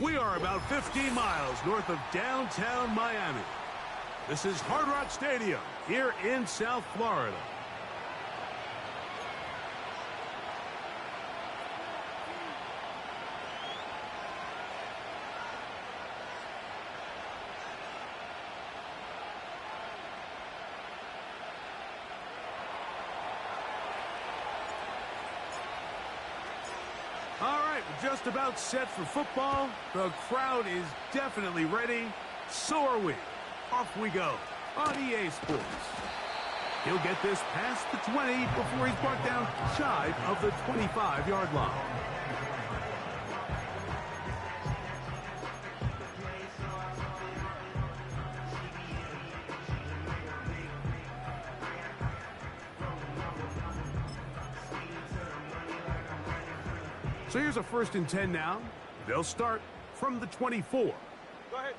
We are about 15 miles north of downtown Miami. This is Hard Rock Stadium here in South Florida. All right, we're just about set for football. The crowd is definitely ready. So are we. Off we go on EA Sports. He'll get this past the 20 before he's brought down shy of the 25-yard line. So here's a 1st and 10 now. They'll start from the 24. Go ahead.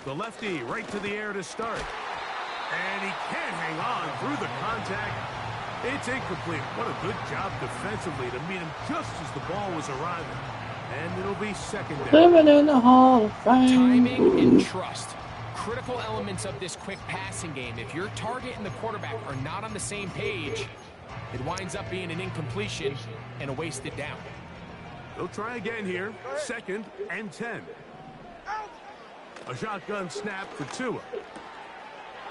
The lefty right to the air to start. And he can't hang on through the contact. It's incomplete. What a good job defensively to meet him just as the ball was arriving. And it'll be 2nd down. Living in the Hall of Fame. Timing and trust. Critical elements of this quick passing game. If your target and the quarterback are not on the same page, it winds up being an incompletion and a wasted down. They'll try again here. 2nd and 10. A shotgun snap for Tua.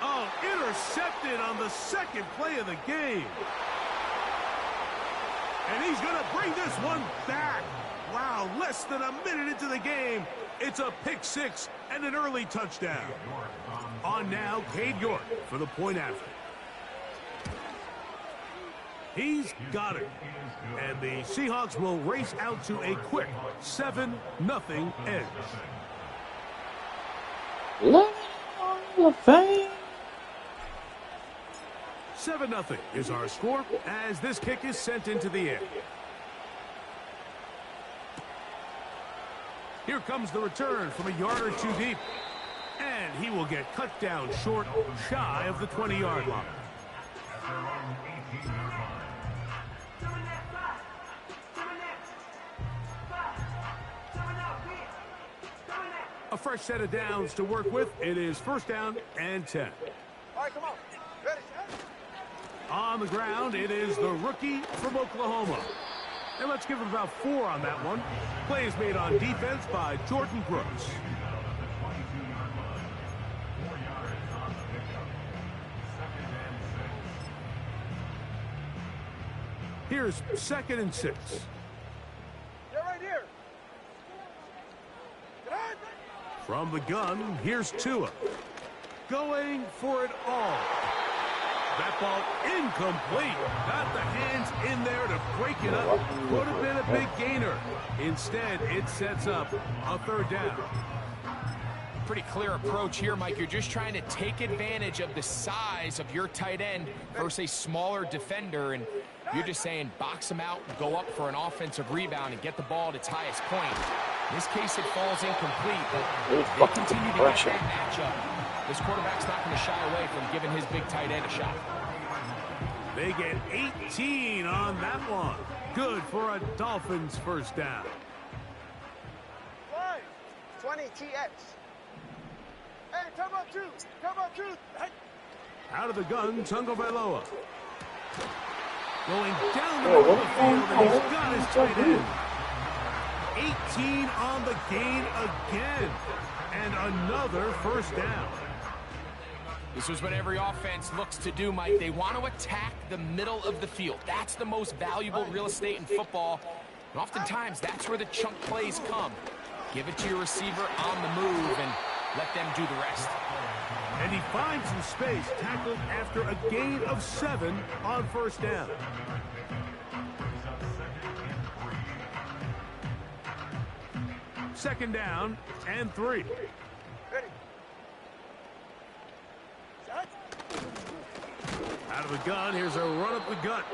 Oh, intercepted on the 2nd play of the game. And he's going to bring this one back. Wow, less than a minute into the game. It's a pick 6 and an early touchdown. On now, Cade York for the point after. He's got it. And the Seahawks will race out to a quick 7-0 edge. Living in the Hall of Fame. 7-0 is our score as this kick is sent into the air. Here comes the return from a yard or two deep. And he will get cut down short, shy of the 20-yard line. A fresh set of downs to work with. It is 1st down and 10. All right, come on. Ready. On the ground, it is the rookie from Oklahoma. And let's give him about 4 on that one. Play is made on defense by Jordan Brooks. Here's 2nd and 6. Get right here. Get on. From the gun, here's Tua. Going for it all. That ball incomplete. Got the hands in there to break it up. Would have been a big gainer. Instead, it sets up a 3rd down. Pretty clear approach here, Mike. You're just trying to take advantage of the size of your tight end versus a smaller defender, and you're just saying box him out, go up for an offensive rebound, and get the ball at its highest point. In this case, it falls incomplete, but they continue to get that matchup. This quarterback's not going to shy away from giving his big tight end a shot. They get 18 on that one. Good for a Dolphins 1st down. 20 TX. Hey, come on, 2. Come on, 2. Hey. Out of the gun, Tagovailoa. Going down the middle of the field, and he's got his tight end. 18 on the gain again. And another 1st down. This is what every offense looks to do, Mike. They want to attack the middle of the field. That's the most valuable real estate in football. And oftentimes, that's where the chunk plays come. Give it to your receiver on the move and let them do the rest. And he finds some space, tackled after a gain of 7 on 1st down. Second down and 3. Ready. Out of the gun, here's a run up the gut.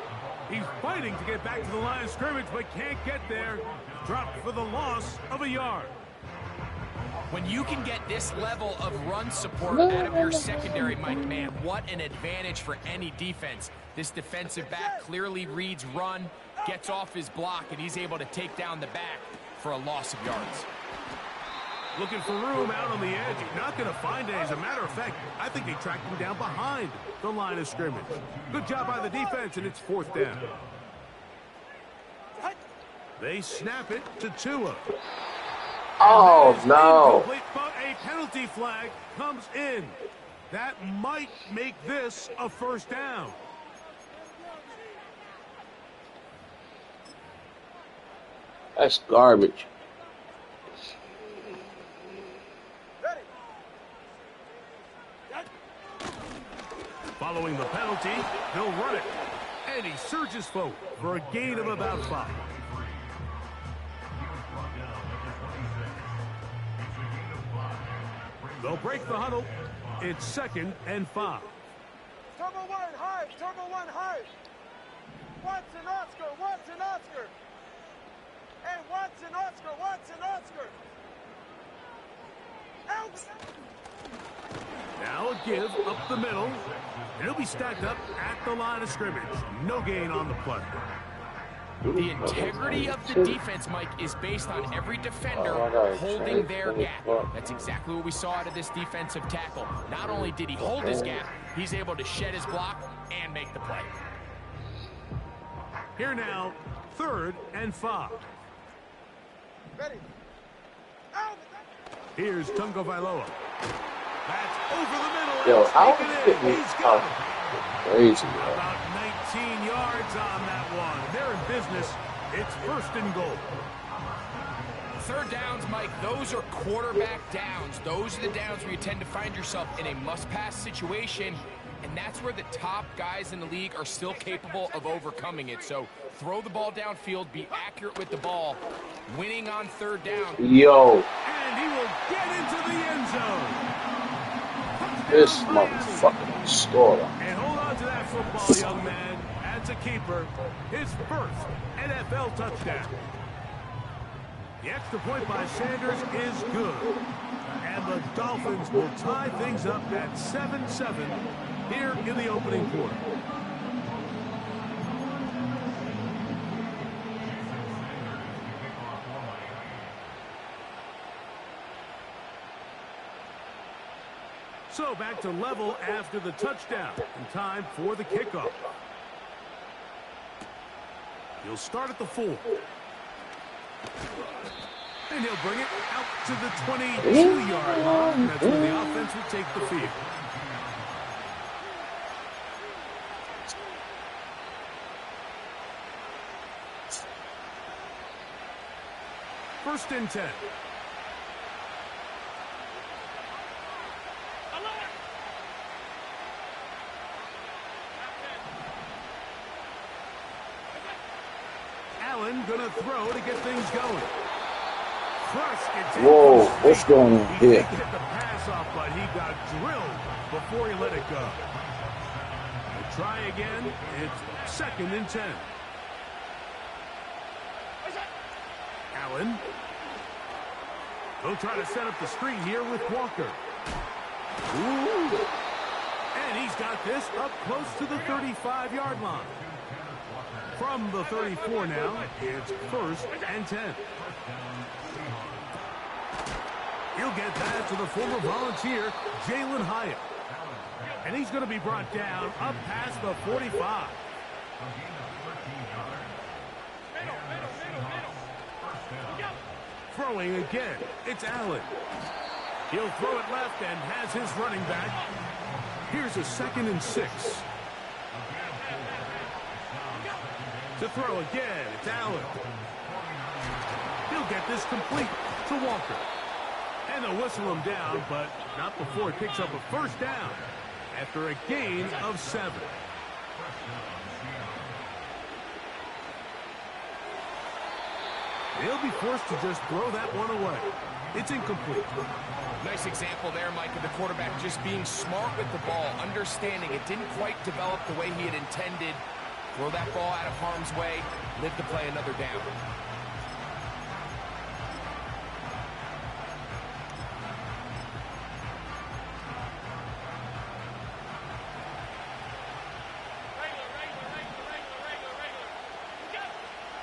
He's fighting to get back to the line of scrimmage, but can't get there. Dropped for the loss of a yard. When you can get this level of run support out of your secondary, Mike, man, what an advantage for any defense. This defensive back clearly reads run, gets off his block, and he's able to take down the back. for a loss of yards. Looking for room out on the edge. Not going to find it. As a matter of fact, I think they tracked him down behind the line of scrimmage. Good job by the defense, and it's 4th down. They snap it to Tua. Oh, no. Incomplete, but a penalty flag comes in. That might make this a 1st down. That's garbage. Following the penalty, they'll run it. And he surges forward for a gain of about 5. They'll break the huddle. It's 2nd and 5. Turbo 1 high, Turbo 1 high. Watson Oscar, Watson Oscar. Hey, Watson Oscar, Watson Oscar. Now a give up the middle. He'll be stacked up at the line of scrimmage. No gain on the play. The integrity of the defense, Mike, is based on every defender holding their gap. That's exactly what we saw out of this defensive tackle. Not only did he hold his gap, he's able to shed his block and make the play. Here now, 3rd and 5. Ready. Here's Tungo Vailoa. That's over the middle. Yo, how Taken is in. it He's got it. crazy, bro? About 19 yards on that one. They're in business. It's 1st and goal. 3rd downs, Mike, those are quarterback downs. Those are the downs where you tend to find yourself in a must-pass situation, and that's where the top guys in the league are still capable of overcoming it. So throw the ball downfield, be accurate with the ball. Winning on 3rd down. Yo, And he will get into the end zone. this motherfucker scored. And hold on to that football, young man. That's a keeper. His 1st NFL touchdown. The extra point by Sanders is good. And the Dolphins will tie things up at 7-7 here in the opening quarter. So back to level after the touchdown. And time for the kickoff. He'll start at the 4. And he'll bring it out to the 22-yard line. That's where the offense will take the field. First and 10. Allen gonna throw to get things going. Whoa, what's going on He here? did get the pass off, but he got drilled before he let it go. We'll try again. It's 2nd and 10. Allen. He'll try to set up the screen here with Walker. Ooh. And he's got this up close to the 35-yard line. From the 34 now, it's 1st and 10. He'll get that to the former Volunteer, Jalen Hyatt. And he's going to be brought down up past the 45. Throwing again, it's Allen. He'll throw it left and has his running back. Here's a 2nd and 6. To throw again, it's Allen. He'll get this complete to Walker. And they'll whistle him down, but not before he picks up a 1st down after a gain of 7. He'll be forced to just throw that one away. It's incomplete. Nice example there, Mike, of the quarterback just being smart with the ball, understanding it didn't quite develop the way he had intended. Throw that ball out of harm's way, live to play another down.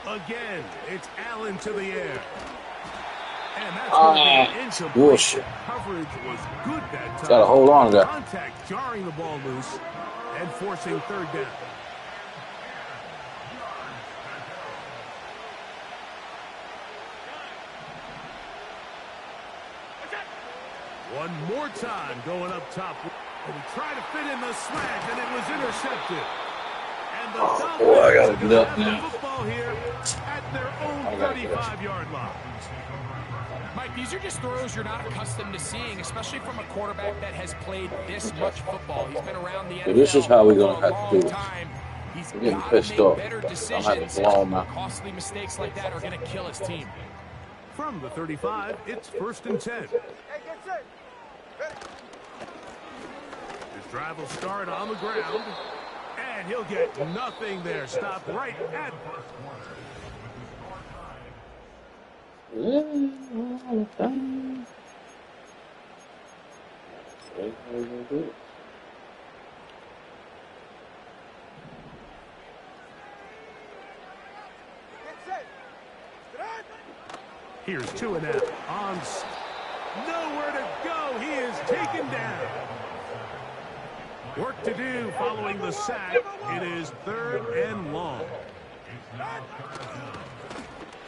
Again, it's Allen to the air. And that's going to be incomplete. Bullshit. Coverage was good that time. Gotta hold on to that. Contact jarring the ball loose and forcing third down. One more time going up top. And he tried to fit in the slant, and it was intercepted. And the boy, I gotta Dolphins get up have the now. football here at their own 35-yard line. Mike, these are just throws you're not accustomed to seeing, especially from a quarterback that has played this much football. He's been around the NFL This is how we're gonna for a have to do long it. time. He's I'm getting got pissed to make off. better I'm having decisions. to blow him out. Costly mistakes like that are going to kill his team. From the 35, it's 1st and 10. Hey, get set. Ready. His drive will start on the ground, and he'll get nothing there. Stop right at Get set. Strike. Here's 2 and out. Nowhere to go. He is taken down. Work to do following the sack. It is 3rd and long.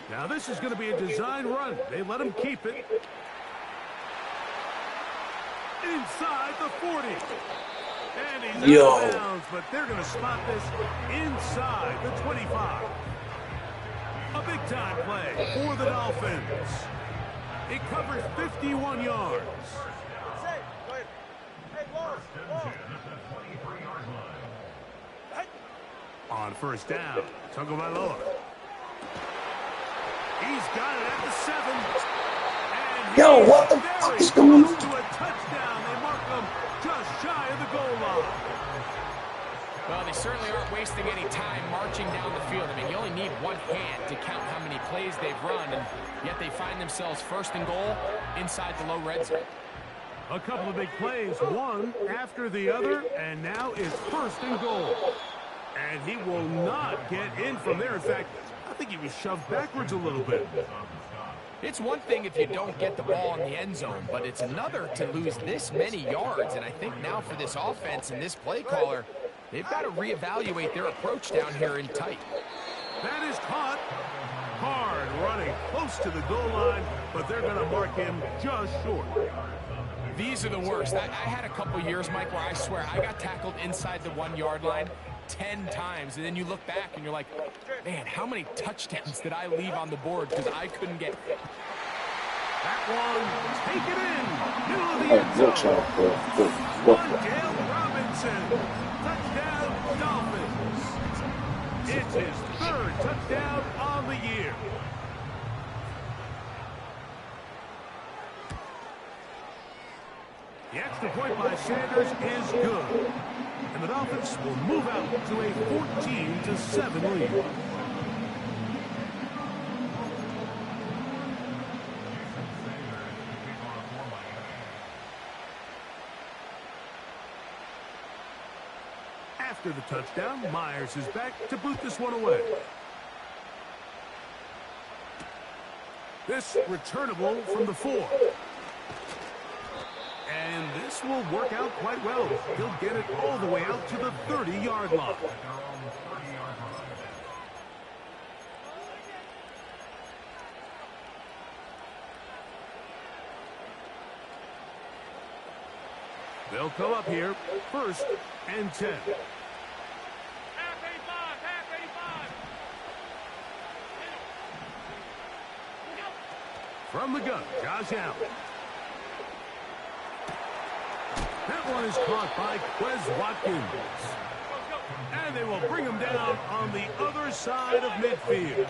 Now this is going to be a design run. They let him keep it. Inside the 40. And he's out of bounds, but they're going to spot this inside the 25. A big-time play for the Dolphins. It covers 51 yards. Set. Go ahead. Hey, Wallace. On 1st down, Tagovailoa. He's got it at the 7. And Yo, what the he's fuck very is going close on? to a touchdown. They mark him just shy of the goal line. Well, they certainly aren't wasting any time marching down the field. I mean, you only need one hand to count how many plays they've run, and yet they find themselves 1st and goal inside the low red zone. A couple of big plays, one after the other, and now it's 1st and goal. And he will not get in from there. In fact, I think he was shoved backwards a little bit. It's one thing if you don't get the ball in the end zone, but it's another to lose this many yards. And I think now for this offense and this play caller, they've got to reevaluate their approach down here in tight. That is caught. Hard running close to the goal line, but they're going to mark him just short. These are the worst. I had a couple years, Mike, where I swear I got tackled inside the 1-yard line 10 times, and then you look back and you're like, man, how many touchdowns did I leave on the board because I couldn't get... That one, take it in, middle of the end zone. Wandale Robinson, touchdown Dolphins. It's his 3rd touchdown on the year. The extra point by Sanders is good. And the Dolphins will move out to a 14-7 lead. After the touchdown, Myers is back to boot this one away. This returnable from the 4. And this will work out quite well. He'll get it all the way out to the 30-yard line. They'll come up here, 1st and 10. From the gun, Josh Allen. That one is caught by Quez Watkins. And they will bring him down on the other side of midfield.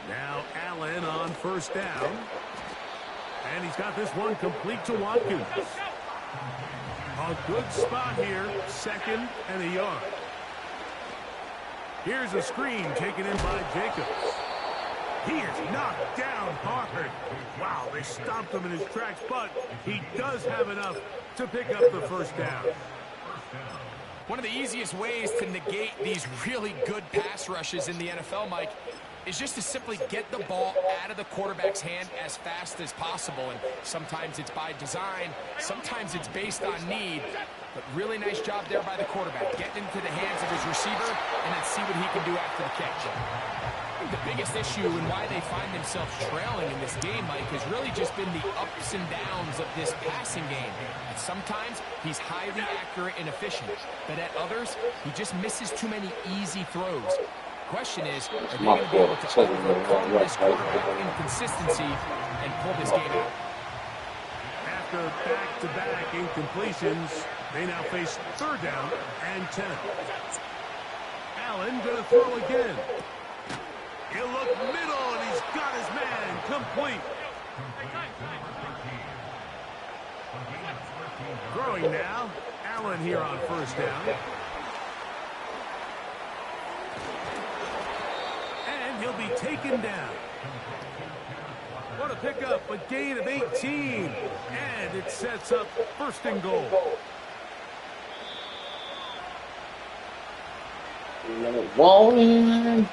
Now Allen on 1st down. And he's got this one complete to Watkins. A good spot here, 2nd and a yard. Here's a screen taken in by Jacobs. He is knocked down hard. Wow, they stopped him in his tracks, but he does have enough to pick up the 1st down. One of the easiest ways to negate these really good pass rushes in the NFL, Mike, is just to simply get the ball out of the quarterback's hand as fast as possible. And sometimes it's by design, sometimes it's based on need. But really nice job there by the quarterback, getting into the hands of his receiver and then see what he can do after the catch. I think the biggest issue and why they find themselves trailing in this game, Mike, has really just been the ups and downs of this passing game. And sometimes he's highly accurate and efficient, but at others, he just misses too many easy throws. Question is, are they going to be able to overcome this quarterback inconsistency and pull this game out? After back-to-back incompletions, they now face 3rd down and 10. Allen going to throw again. He'll look middle, and he's got his man complete. Throwing now, Allen here on 1st down. And he'll be taken down. What a pickup, a gain of 18. And it sets up 1st and goal. Walling.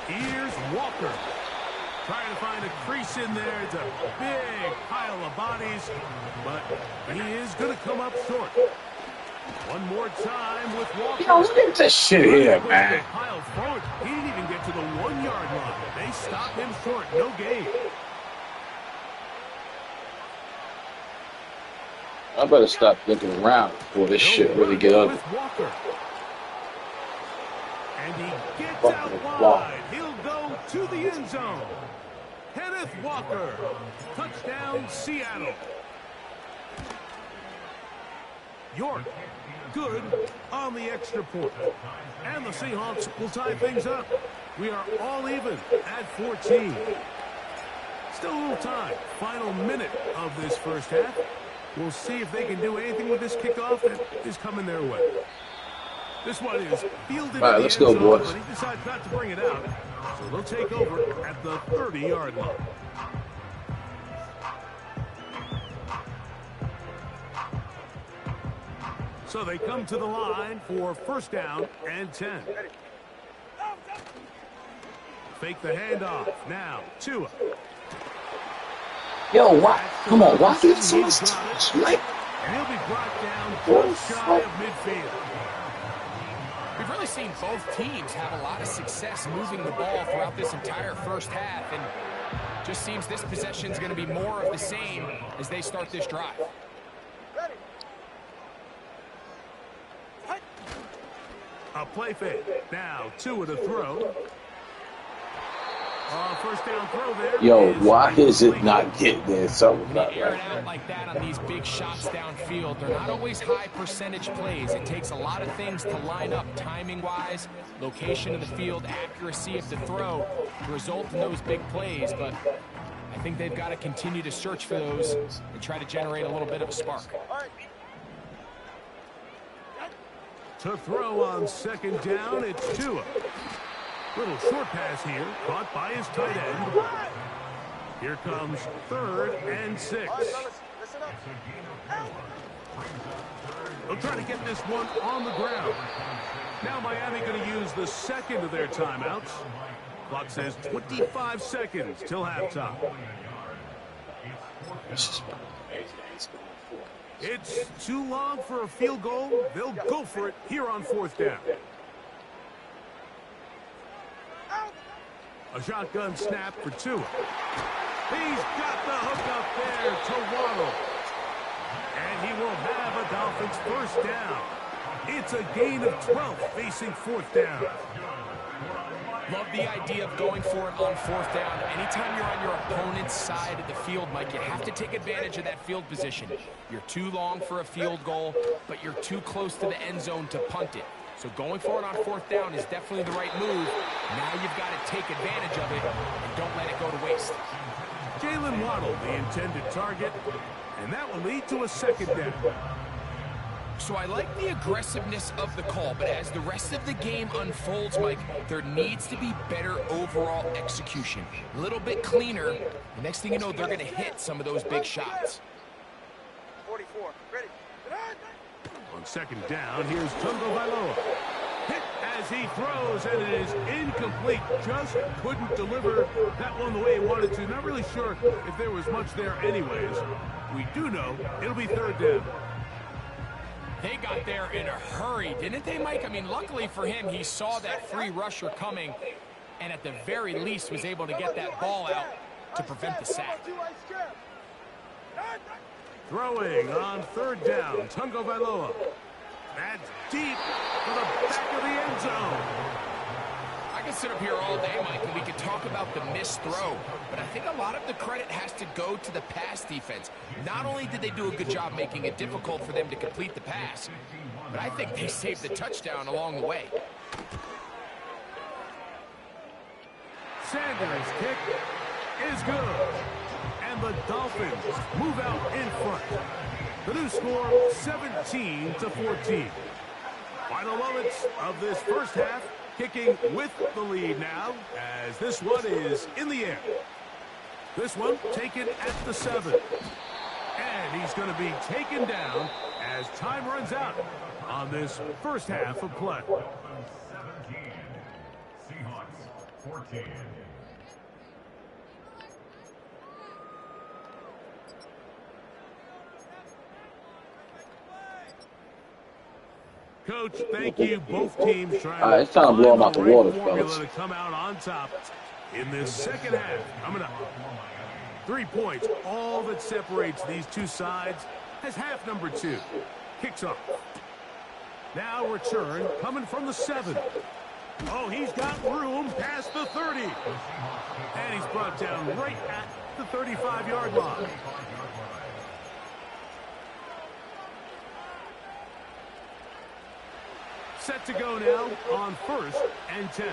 Here's Walker. Trying to find a crease in there. It's a big pile of bodies, but he is going to come up short. One more time with Walker. Yo, look at this shit here, man. Pile forward. He didn't even get to the 1-yard line. They stopped him short. No gain. I better stop looking around before this shit really get ugly. With Walker. And he gets Fucking out wow. wide. He'll go to the end zone. Kenneth Walker. Touchdown, Seattle. York. Good on the extra point. And the Seahawks will tie things up. We are all even at 14. Still a little time. Final minute of this 1st half. We'll see if they can do anything with this kickoff that is coming their way. This one is fielded. All right, let's go, boys. But he decides not to bring it out. So they'll take over at the 30-yard line. So they come to the line for 1st down and 10. Fake the handoff. Now, Tua. Yo, why? Come on, why get so much time? Like, And he'll be brought down just shy of midfield. We've really seen both teams have a lot of success moving the ball throughout this entire 1st half, and just seems this possession is going to be more of the same as they start this drive. A play fake. Now, Tua to throw. 1st down throw there. yo, why is it not getting there? Something When not you air right. it out like that on these big shots downfield, they're not always high percentage plays. It takes a lot of things to line up timing-wise, location of the field, accuracy of the throw to result in those big plays. But I think they've got to continue to search for those and try to generate a little bit of a spark. To throw on 2nd down, it's Tua. Little short pass here, caught by his tight end. Here comes 3rd and 6. Listen up. They'll try to get this one on the ground. Now Miami going to use the 2nd of their timeouts. Clock says 25 seconds till halftime. It's too long for a field goal. They'll go for it here on 4th down. A shotgun snap for Tua. He's got the hook up there to Waddle. And he will have a Dolphins 1st down. It's a gain of 12 facing 4th down. Love the idea of going for it on 4th down. Anytime you're on your opponent's side of the field, Mike, you have to take advantage of that field position. You're too long for a field goal, but you're too close to the end zone to punt it. So going for it on 4th down is definitely the right move. Now you've got to take advantage of it and don't let it go to waste. Jalen Waddle, the intended target, and that will lead to a 2nd down. So I like the aggressiveness of the call, but as the rest of the game unfolds, Mike, there needs to be better overall execution. A little bit cleaner. The next thing you know, they're going to hit some of those big shots. 44. Ready. On second down, here's Tungo Vailoa. Hit as he throws, and it is incomplete. Just couldn't deliver that one the way he wanted to. Not really sure if there was much there anyways. We do know it'll be third down. They got there in a hurry, didn't they, Mike? I mean, luckily for him, he saw that free rusher coming, and at the very least was able to get that ball out to prevent the sack. Throwing on third down, Tungo Vailoa. That's deep for the back of the end zone. I can sit up here all day, Mike, and we could talk about the missed throw, but I think a lot of the credit has to go to the pass defense. Not only did they do a good job making it difficult for them to complete the pass, but I think they saved the touchdown along the way. Sanders' kick is good. And the Dolphins move out in front. The new score, 17-14. Final moments of this first half, kicking with the lead now, as this one is in the air. This one taken at the 7. And he's going to be taken down as time runs out on this first half of play. 17, Seahawks 14. Coach, thank you. Both teams trying All right, it's time to blow them out the water, formula fellas. to come out on top in this second half. Coming up, 3 points. All that separates these two sides as half number 2 kicks off. Now return coming from the 7. Oh, he's got room past the 30. And he's brought down right at the 35-yard line. Set to go now on 1st and 10.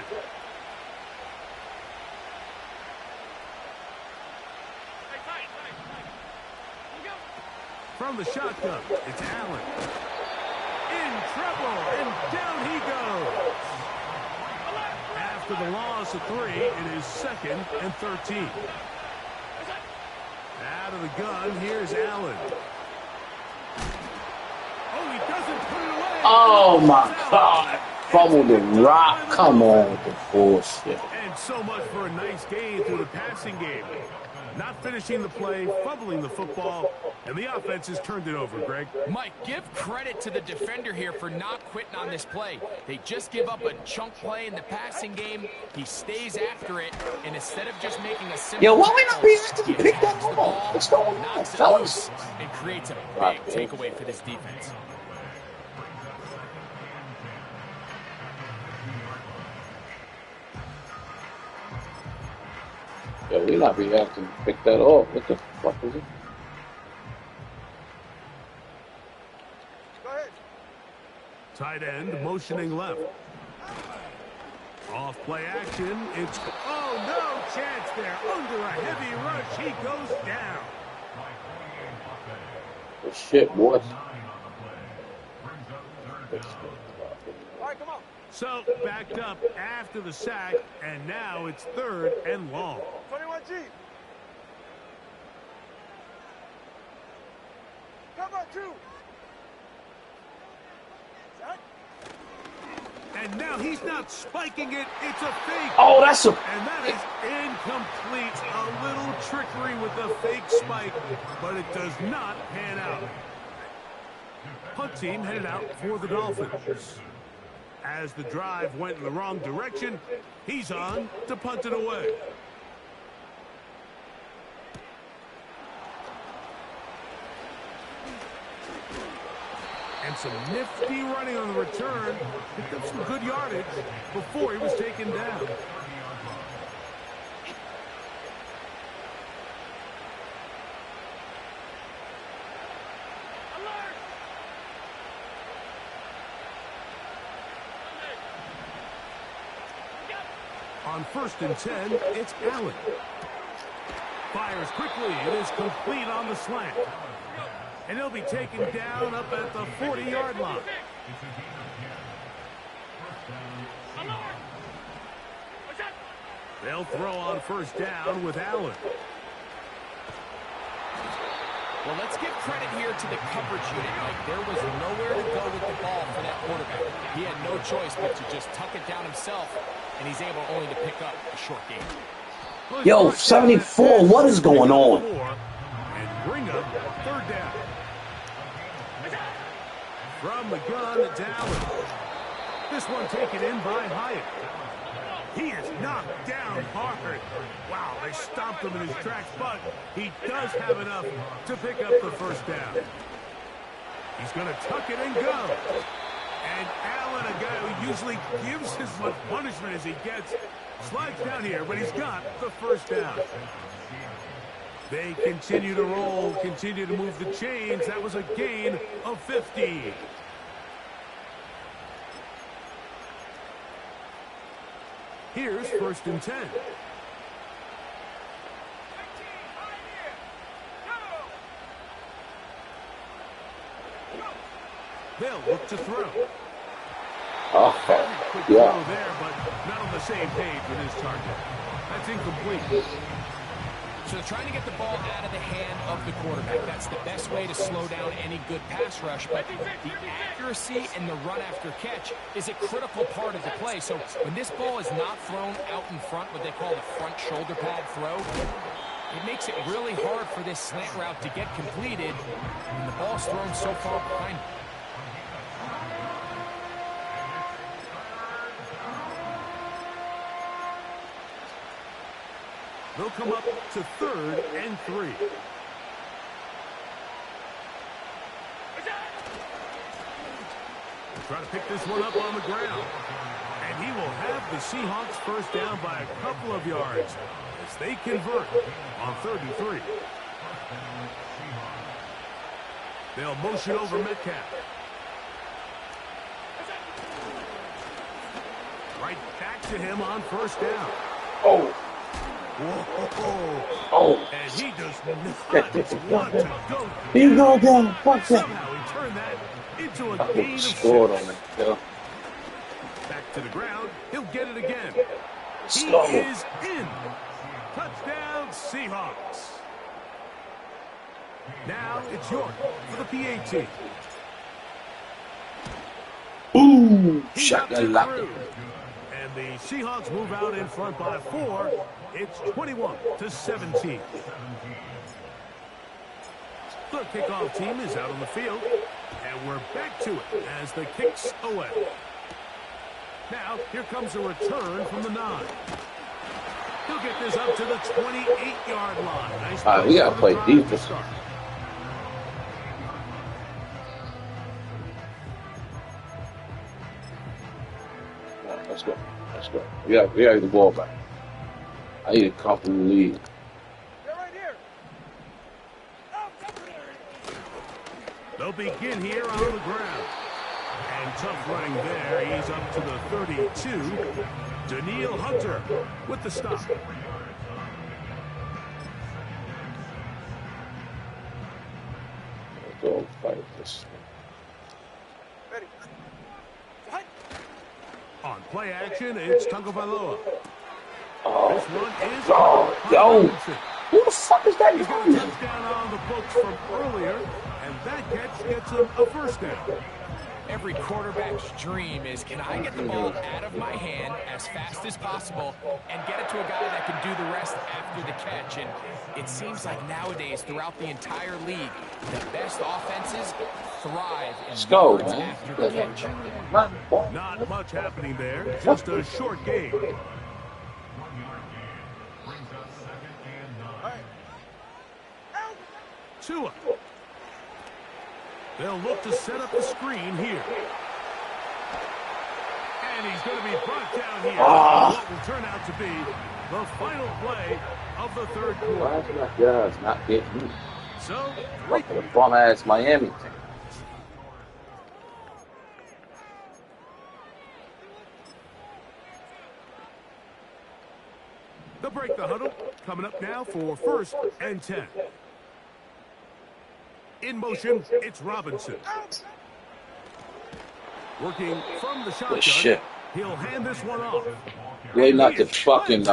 From the shotgun, it's Allen. In trouble, and down he goes. After the loss of 3, it is 2nd and 13. Out of the gun, here's Allen. Oh, he doesn't put it away. Oh my God. Fumbled the rock. Come on with the bullshit. And so much for a nice gain through the passing game. Not finishing the play, fumbling the football, and the offense has turned it over, Greg. Mike, give credit to the defender here for not quitting on this play. They just give up a chunk play in the passing game. He stays after it, and instead of just making a simple Yo, why we not tackle, be active to he pick that attacks the ball? ball, What's going on, knocks it fellas? loose, and creates a Right, big takeaway for this defense. Yo, we not be active to pick that off. What the fuck is it? Go ahead. Tight end motioning left. Off play action. It's, oh, no chance there. Under a heavy rush, he goes down. Oh, shit, boys. All right, come on. So backed up after the sack, and now it's 3rd and long. 21G. Cover 2. Zach. And now he's not spiking it. It's a fake. Oh, that's a... And that is incomplete. A little trickery with the fake spike, but it does not pan out. Punt team headed out for the Dolphins. As the drive went in the wrong direction, he's on to punt it away. And some nifty running on the return. Picked up some good yardage before he was taken down. On 1st and 10, it's Allen. Fires quickly. It is complete on the slant. And he'll be taken down up at the 40-yard line. They'll throw on first down with Allen. Well, let's give credit here to the coverage unit, Mike. There was nowhere to go with the ball for that quarterback. He had no choice but to just tuck it down himself, and he's able only to pick up a short gain. Yo, 74, what is going on? And bring up third down. From the gun, Allen. This one taken in by Hyatt. He is knocked down hard. Wow, they stomped him in his tracks, but he does have enough to pick up the first down. He's going to tuck it and go. And Allen, a guy who usually gives as much punishment as he gets, slides down here, but he's got the first down. They continue to roll, continue to move the chains. That was a gain of 50. Here's first and 10. They'll look to throw. Oh, Quick yeah. throw there, but not on the same page with his target. That's incomplete. So they're trying to get the ball out of the hand of the quarterback. That's the best way to slow down any good pass rush. But the accuracy and the run after catch is a critical part of the play. So when this ball is not thrown out in front, what they call the front shoulder pad throw, it makes it really hard for this slant route to get completed. And the ball's thrown so far behind. They'll come up to third and 3. Try to pick this one up on the ground. And he will have the Seahawks first down by a couple of yards as they convert on 33. They'll motion over Metcalf. Right back to him on first down. Oh. Whoa. Oh. And he does not want to go. He go down. Fuck that. Somehow he turned that into a I gain of scored on 6. it. Yeah. Back to the ground. He'll get it again. Let's He go. is in. Touchdown, Seahawks. Now it's York for the PAT. Ooh. He's Shot up that to lock. through. And the Seahawks move out in front by 4. It's 21-17. The kickoff team is out on the field. And we're back to it as the kick's away. Now, here comes a return from the 9. He'll get this up to the 28-yard line. Nice We gotta play drive to defense. start. Let's go. Let's go. We gotta get the ball back. I need a comfortable lead. Get right here. They'll begin here on the ground. And tough running there. He's up to the 32. Danielle Hunter with the stop. Let's go fight this. Ready. On play action, it's Tagovailoa. Oh. This one is Oh, yo. Hutchinson. Who the fuck is that? He's got a touchdown on the books from earlier, and that catch gets him a first down. Every quarterback's dream is, can I get the ball out of my hand as fast as possible and get it to a guy that can do the rest after the catch? And it seems like nowadays, throughout the entire league, the best offenses thrive in Let's go, yards man. after the catch. Not much happening there, just a short game. Tua. They'll look to set up the screen here. And he's going to be brought down here. What will turn out to be the final play of the third quarter. Why is my guys not getting me? So, The bum ass Miami team. they'll break the huddle. Coming up now for first and 10. In motion, it's Robinson. Working from the shotgun. Good shit. He'll hand this one off. Way not to fucking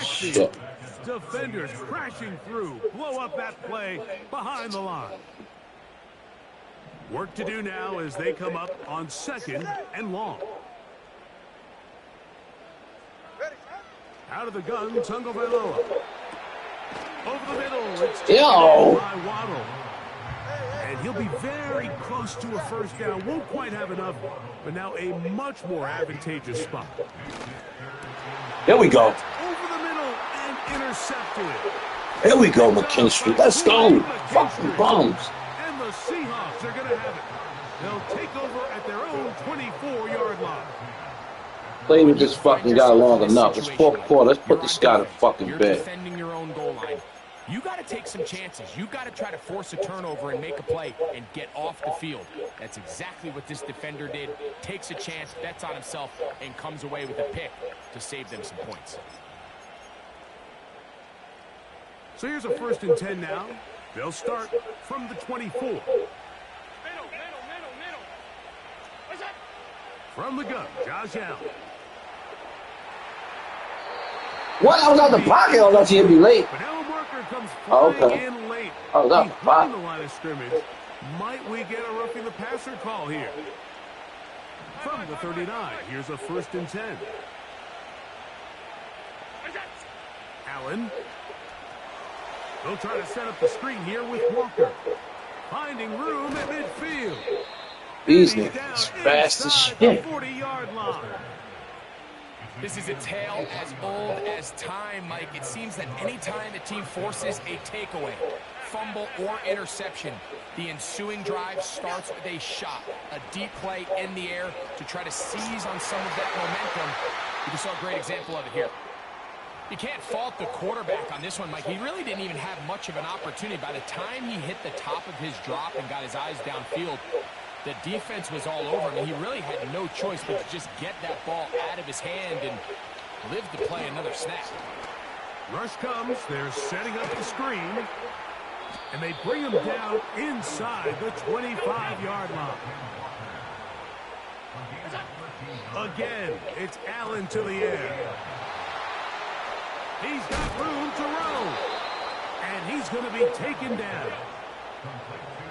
shit. Defenders crashing through. Blow up that play behind the line. Work to do now as they come up on 2nd and long. Out of the gun, Tagovailoa. Over the middle, it's by Waddle. And he'll be very close to a first down. Won't quite have enough, but now a much more advantageous spot. Here we go. Over the middle and intercepted. Here we go, McKinstry. Let's go. Fucking bums. And the Seahawks are going to have it. They'll take over at their own 24-yard line. Played with this fucking guy long enough. It's 4th quarter. Let's put this guy to fucking You're bed. defending your own goal line. You got to take some chances. You got to try to force a turnover and make a play and get off the field. That's exactly what this defender did. Takes a chance, bets on himself, and comes away with a pick to save them some points. So here's a 1st and 10 now. They'll start from the 24. From the gun, Josh Allen. What? I was out the pocket. I thought you'd be late. But now Worker comes Okay. in late. I was out the Behind pocket. the line of scrimmage. Might we get a roughing the passer call here? From the 39, here's a 1st and 10. Allen. They'll try to set up the screen here with Walker. Finding room at midfield. These niggas fast as shit. 40-yard line. This is a tale as old as time, Mike. It seems that any time a team forces a takeaway, fumble, or interception, the ensuing drive starts with a shot, a deep play in the air to try to seize on some of that momentum. You just saw a great example of it here. You can't fault the quarterback on this one, Mike. He really didn't even have much of an opportunity. By the time he hit the top of his drop and got his eyes downfield, the defense was all over him, and he really had no choice but to just get that ball out of his hand and live to play another snap. Rush comes. They're setting up the screen. And they bring him down inside the 25-yard line. Again, it's Allen to the air. He's got room to roll. And he's going to be taken down.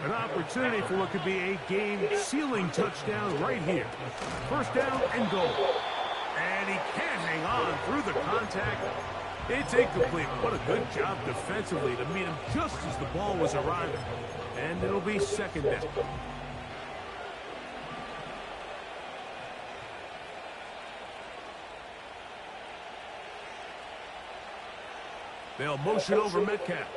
An opportunity for what could be a game-sealing touchdown right here. 1st down and goal. And he can't hang on through the contact. It's incomplete. What a good job defensively to meet him just as the ball was arriving. And it'll be 2nd down. They'll motion over Metcalf.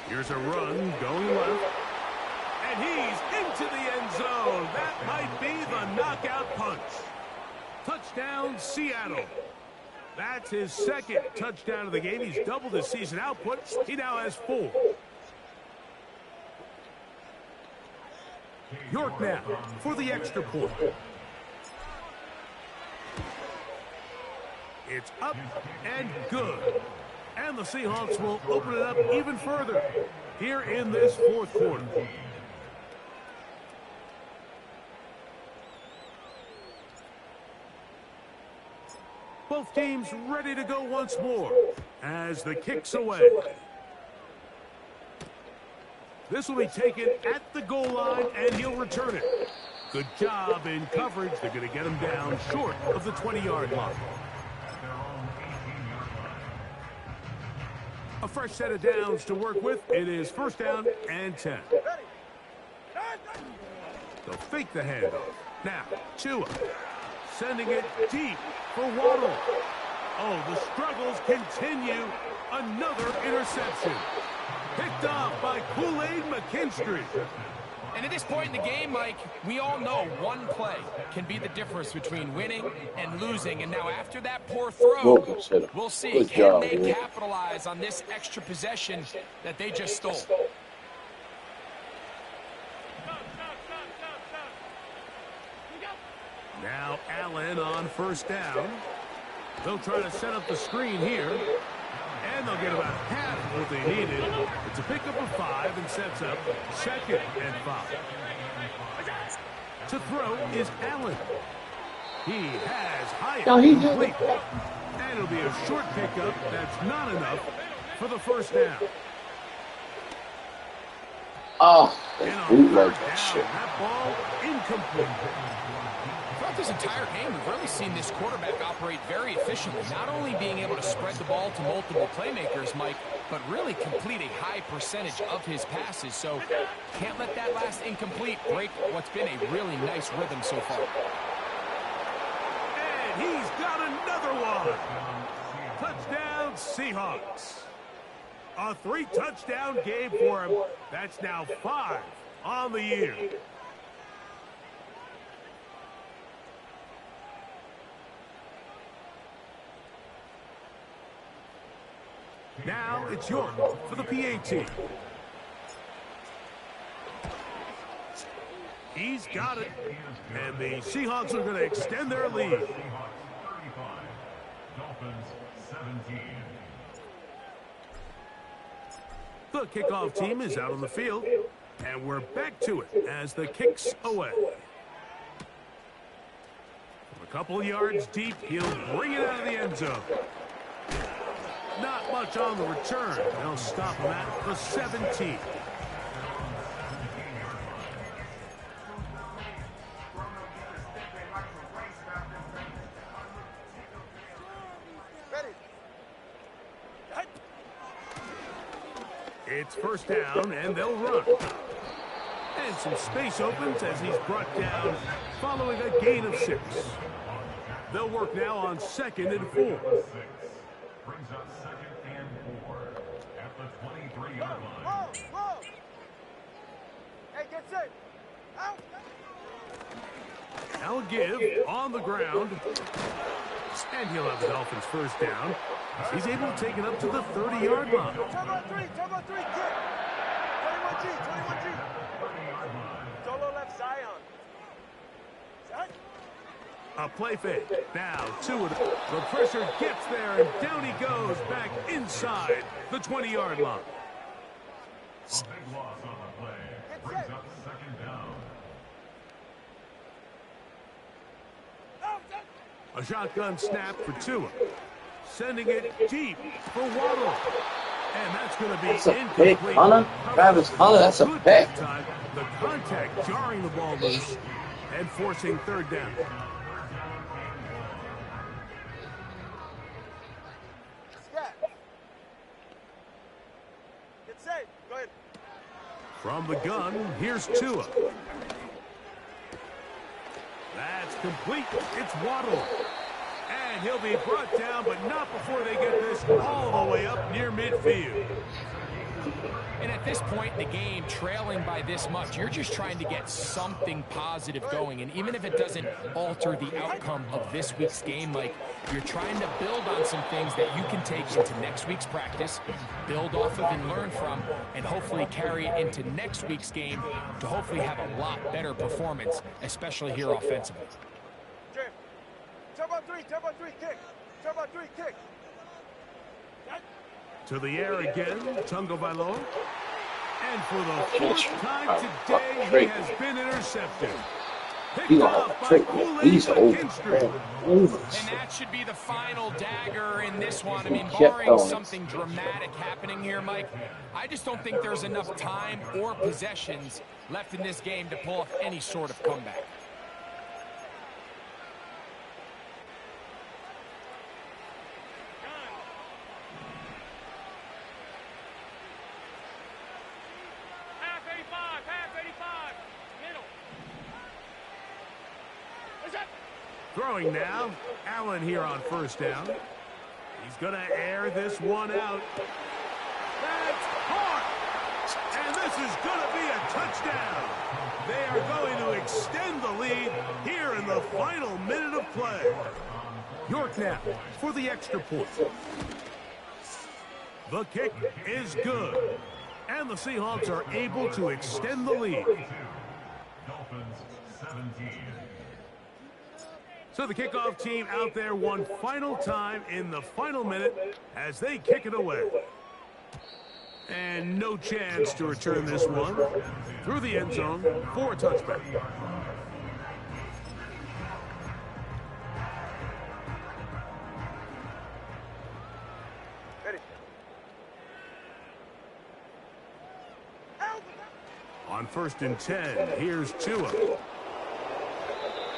Here's a run going left. And he's into the end zone. That might be the knockout punch. Touchdown, Seattle. That's his 2nd touchdown of the game. He's doubled his season output. He now has 4. York now for the extra point. It's up and good. And the Seahawks will open it up even further here in this 4th quarter. Both teams ready to go once more as the kick's away. This will be taken at the goal line, and he'll return it. Good job in coverage. They're going to get him down short of the 20-yard line. A fresh set of downs to work with. It is 1st down and 10. They'll fake the handoff. Now, Tua. Sending it deep for Waddle. Oh, the struggles continue. Another interception. Picked off by Kool-Aid McKinstry. And at this point in the game, Mike, we all know one play can be the difference between winning and losing. And now after that poor throw, we'll see, Good can job, they man. capitalize on this extra possession that they just stole? Now Allen on 1st down. They'll try to set up the screen here. And they'll get about half of what they needed. It's a pickup of 5 and sets up 2nd and 5. To throw is Allen. He has high and complete. And it'll be a short pickup that's not enough for the first down. Oh, And on bootleg third that down, shit. that ball incomplete. Throughout this entire game, we've really seen this quarterback operate very efficiently, not only being able to spread the ball to multiple playmakers, Mike, but really complete a high percentage of his passes. So can't let that last incomplete break what's been a really nice rhythm so far. And he's got another one. Touchdown, Seahawks. A 3-touchdown game for him. That's now 5 on the year. Now it's York for the PAT. He's got it. And the Seahawks are going to extend their lead. Seahawks 35, Dolphins 17. The kickoff team is out on the field, and we're back to it as the kick's away. From a couple yards deep, he'll bring it out of the end zone. Not much on the return. They'll stop him at the 17. It's first down, and they'll run. And some space opens as he's brought down following a gain of 6. They'll work now on 2nd and 4. Brings up 2nd and 4 at the 23-yard line. Whoa, whoa. Hey, get set. Out. I'll give on the ground. And he'll have the Dolphins first down. He's able to take it up to the 30-yard line. Turbo 3, kick. 21G. Solo left Zion. Set. A play fake. Now, 2 of them. The pressure gets there, and down he goes back inside the 20-yard line. A big loss on the play. Brings up 2nd down. A shotgun snap for Tua. Sending it deep for Waddle. And that's going to be That's a incomplete. pick, Hunter. Travis Hunter, that's a Good pick. that time. The contact jarring the ball loose and forcing 3rd down. Scat. Get set. Go ahead. From the gun, here's Tua. That's complete. It's Waddle. And he'll be brought down, but not before they get this all the way up near midfield. And at this point in the game, trailing by this much, you're just trying to get something positive going. And even if it doesn't alter the outcome of this week's game, Mike, you're trying to build on some things that you can take into next week's practice, build off of and learn from, and hopefully carry it into next week's game to hopefully have a lot better performance, especially here offensively. Jim. Turbo 3, kick. Turbo 3, kick. Set. To the air again, Tungo Vailoa. And for the 4th time today, he has been intercepted. He's gonna have to trick me. He's over. And that should be the final dagger in this one. I mean, Kept barring going. something dramatic happening here, Mike, I just don't think there's enough time or possessions left in this game to pull off any sort of comeback. Throwing now, Allen here on first down. He's going to air this one out. That's caught! And this is going to be a touchdown. They are going to extend the lead here in the final minute of play. York now for the extra point. The kick is good. And the Seahawks are able to extend the lead. Dolphins 17. So the kickoff team out there one final time in the final minute as they kick it away. And no chance to return this one through the end zone for a touchback. On 1st and 10, here's Tua.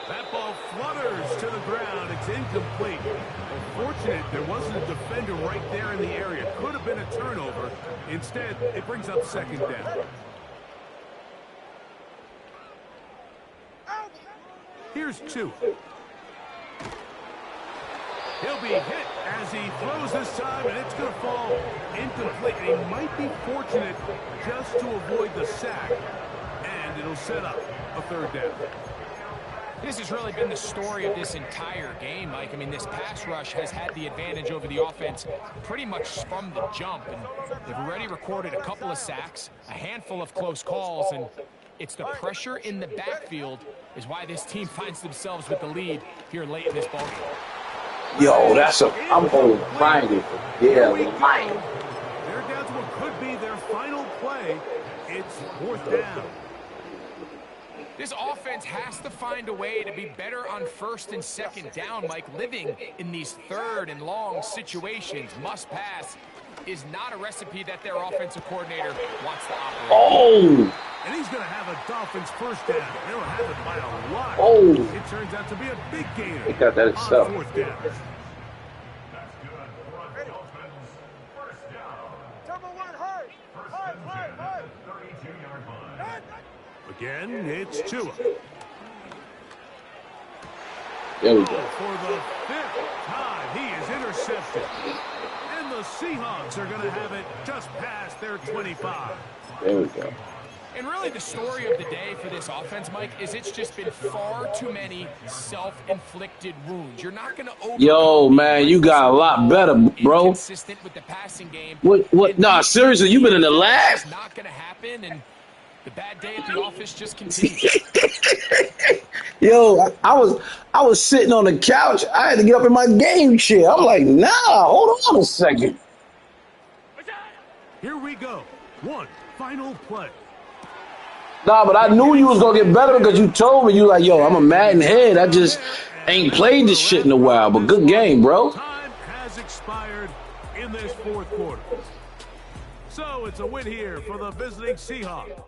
That ball flutters to the ground. It's incomplete. Fortunate there wasn't a defender right there in the area. Could have been a turnover. Instead, it brings up 2nd down. Here's Tua. He'll be hit as he throws this time, and it's going to fall incomplete. And he might be fortunate just to avoid the sack, and it'll set up a 3rd down. This has really been the story of this entire game, Mike. I mean, this pass rush has had the advantage over the offense pretty much from the jump. And they've already recorded a couple of sacks, a handful of close calls, and it's the pressure in the backfield is why this team finds themselves with the lead here late in this ballgame. Yo, I'm holding triangle. Yeah, mine. They're down to what could be their final play. It's 4th down. This offense has to find a way to be better on 1st and 2nd down, Mike. Living in these 3rd and long situations, must pass, is not a recipe that their offensive coordinator wants to operate. Oh! And he's going to have a Dolphins 1st down. They'll have it by a lot. Oh! It turns out to be a big gainer. He got that on itself. 4th down. That's good for the Dolphins. 1st down. Number 1, hard. Hard, hard, hard. 32-yard line. Again, it's Tua. There we go. For the 5th time, he is intercepted. And the Seahawks are going to have it just past their 25. There we go. And really the story of the day for this offense, Mike, is it's just been far too many self-inflicted wounds. You're not going to Yo, man, you got a lot better, bro. Consistent with the passing game. What? Nah, seriously, you been in the lab? It's not going to happen, and the bad day at the office just continues. Yo, I was sitting on the couch. I had to get up in my game chair. I'm like, nah, hold on a second. Here we go. One final play. Nah, but I knew you was gonna get better because you told me. You like, yo, I'm a Madden head. I just ain't played this shit in a while. But good game, bro. Time has expired in this 4th quarter. So it's a win here for the visiting Seahawks.